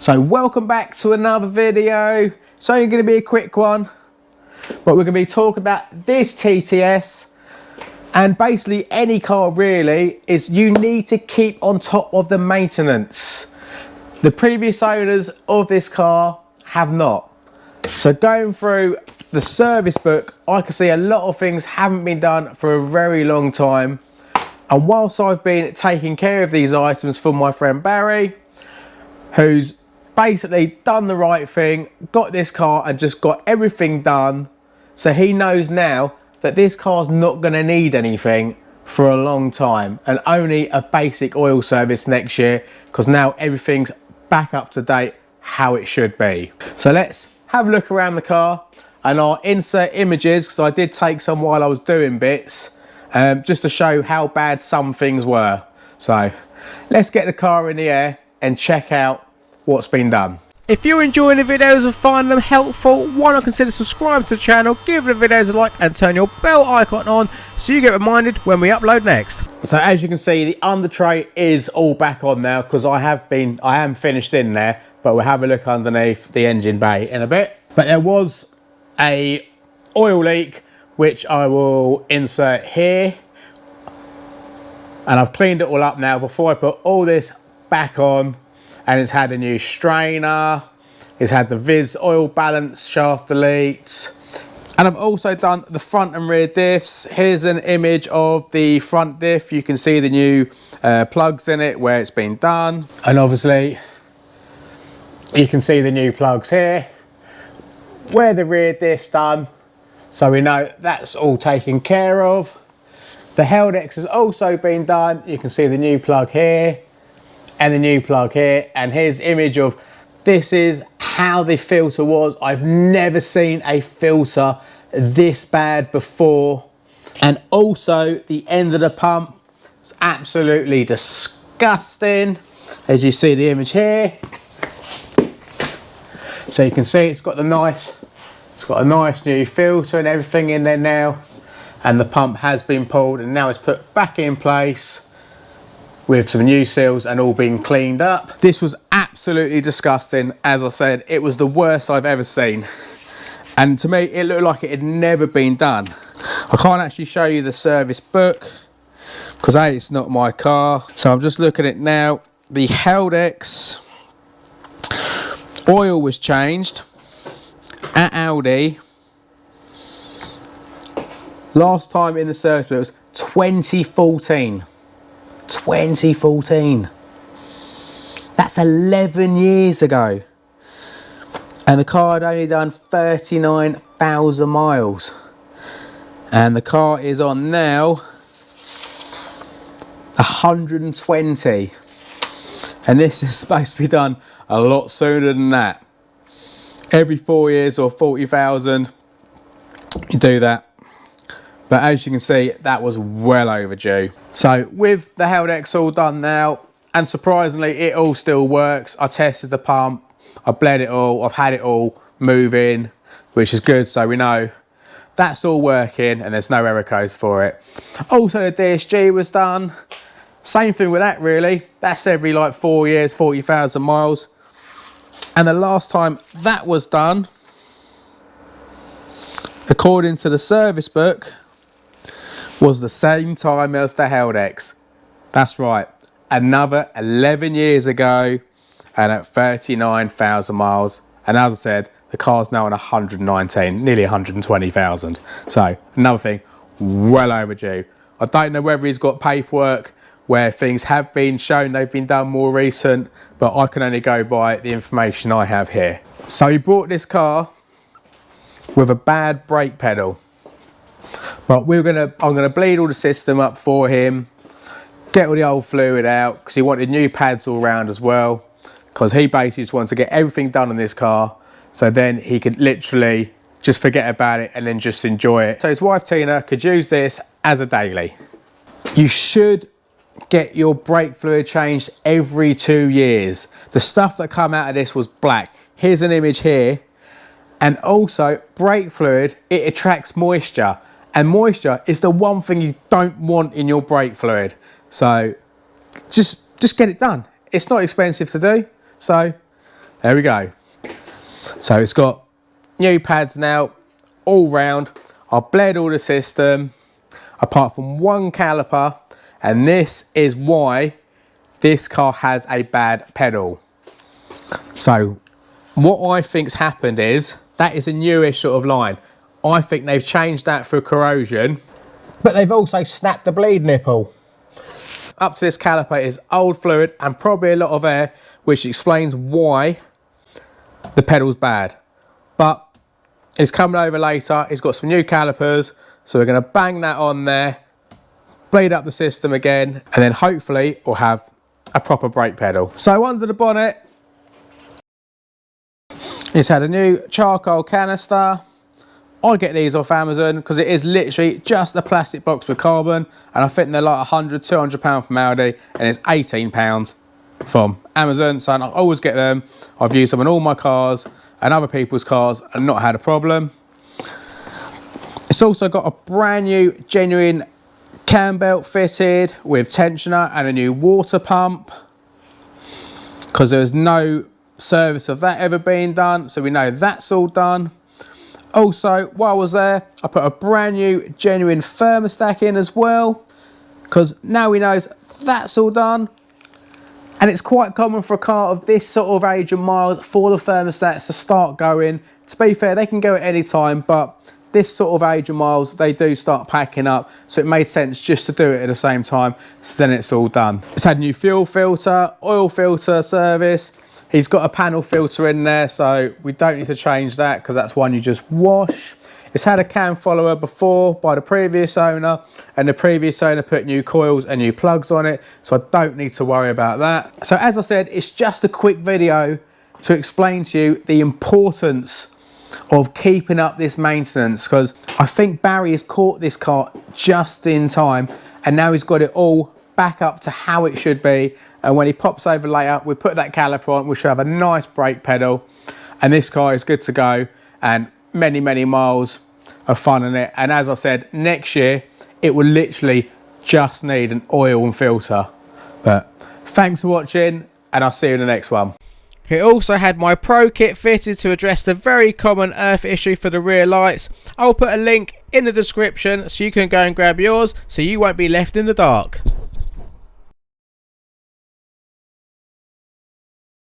So welcome back to another video. It's only going to be a quick one, but we're going to be talking about this TTS, and basically any car really is you need to keep on top of the maintenance. The previous owners of this car have not. So going through the service book, I can see a lot of things haven't been done for a very long time. And whilst I've been taking care of these items for my friend Barry, who's basically done the right thing, got this car and just got everything done, so he knows now that this car's not going to need anything for a long time, and only a basic oil service next year, because now everything's back up to date how it should be. So let's have a look around the car, and I'll insert images because I did take some while I was doing bits, just to show how bad some things were. So let's get the car in the air and check out what's been done. If you're enjoying the videos and find them helpful, why not consider subscribing to the channel, give the videos a like and turn your bell icon on so you get reminded when we upload next. So as you can see, the under tray is all back on now because I am finished in there, but we'll have a look underneath the engine bay in a bit. But there was a oil leak which I will insert here, and I've cleaned it all up now before I put all this back on. And it's had a new strainer, it's had the Viz oil balance shaft deletes, and I've also done the front and rear diffs. Here's an image of the front diff. You can see the new plugs in it where it's been done, and obviously you can see the new plugs here where the rear diff's done, so we know that's all taken care of. The Haldex has also been done. You can see the new plug here and the new plug here, and here's image of this is how the filter was. I've never seen a filter this bad before. And also the end of the pump is absolutely disgusting, as you see the image here. So you can see it's got a nice new filter and everything in there now, and the pump has been pulled and now it's put back in place with some new seals and all being cleaned up. This was absolutely disgusting. As I said, it was the worst I've ever seen. And to me, it looked like it had never been done. I can't actually show you the service book because A, it's not my car. So I'm just looking at it now. The Haldex oil was changed at Audi. Last time in the service book was 2014. 2014. That's 11 years ago, and the car had only done 39,000 miles, and the car is on now 120, and this is supposed to be done a lot sooner than that. Every 4 years or 40,000 you do that. But as you can see, that was well overdue. So with the Haldex all done now, and surprisingly, it all still works. I tested the pump, I bled it all, I've had it all moving, which is good. So we know that's all working and there's no error codes for it. Also, the DSG was done. Same thing with that really. That's every like 4 years, 40,000 miles. And the last time that was done, according to the service book, was the same time as the Haldex. That's right, another 11 years ago and at 39,000 miles. And as I said, the car's now on 119, nearly 120,000. So another thing, well overdue. I don't know whether he's got paperwork where things have been shown they've been done more recent, but I can only go by the information I have here. So he bought this car with a bad brake pedal. But I'm gonna bleed all the system up for him, get all the old fluid out, because he wanted new pads all round as well, because he basically just wanted to get everything done on this car, so then he could literally just forget about it and then just enjoy it. So his wife Tina could use this as a daily. You should get your brake fluid changed every 2 years. The stuff that come out of this was black. Here's an image here. And also, brake fluid, it attracts moisture. And moisture is the one thing you don't want in your brake fluid. So just get it done. It's not expensive to do. So There we go. So it's got new pads now, all round. I've bled all the system, apart from one caliper, and this is why this car has a bad pedal. So what I think's happened is, that is a newish sort of line. I think they've changed that through corrosion, but they've also snapped the bleed nipple. Up to this caliper is old fluid and probably a lot of air, which explains why the pedal's bad. But it's coming over later. It's got some new calipers, so we're going to bang that on there, bleed up the system again, and then hopefully we'll have a proper brake pedal. So under the bonnet, it's had a new charcoal canister. I get these off Amazon because it is literally just a plastic box with carbon, and I think they're like £100–200 from Audi, and it's £18 from Amazon. So I always get them. I've used them on all my cars and other people's cars and not had a problem. It's also got a brand new genuine cam belt fitted with tensioner and a new water pump, because there was no service of that ever being done, so we know that's all done. Also, while I was there, I put a brand new genuine thermostat in as well, because now we know that's all done. And it's quite common for a car of this sort of age and miles for the thermostats to start going. To be fair, they can go at any time, but this sort of age and miles, they do start packing up. So it made sense just to do it at the same time, so then it's all done. It's had a new fuel filter, oil filter service. He's got a panel filter in there, so we don't need to change that because that's one you just wash. It's had a cam follower before by the previous owner, and the previous owner put new coils and new plugs on it, so I don't need to worry about that. So as I said, it's just a quick video to explain to you the importance of keeping up this maintenance, because I think Barry has caught this car just in time, and now he's got it all back up to how it should be. And when he pops over later, we put that caliper on, we should have a nice brake pedal, and this car is good to go, and many miles of fun in it. And as I said, next year it will literally just need an oil and filter. But thanks for watching, and I'll see you in the next one. It also had my Pro Kit fitted to address the very common earth issue for the rear lights. I'll put a link in the description so you can go and grab yours, so you won't be left in the dark.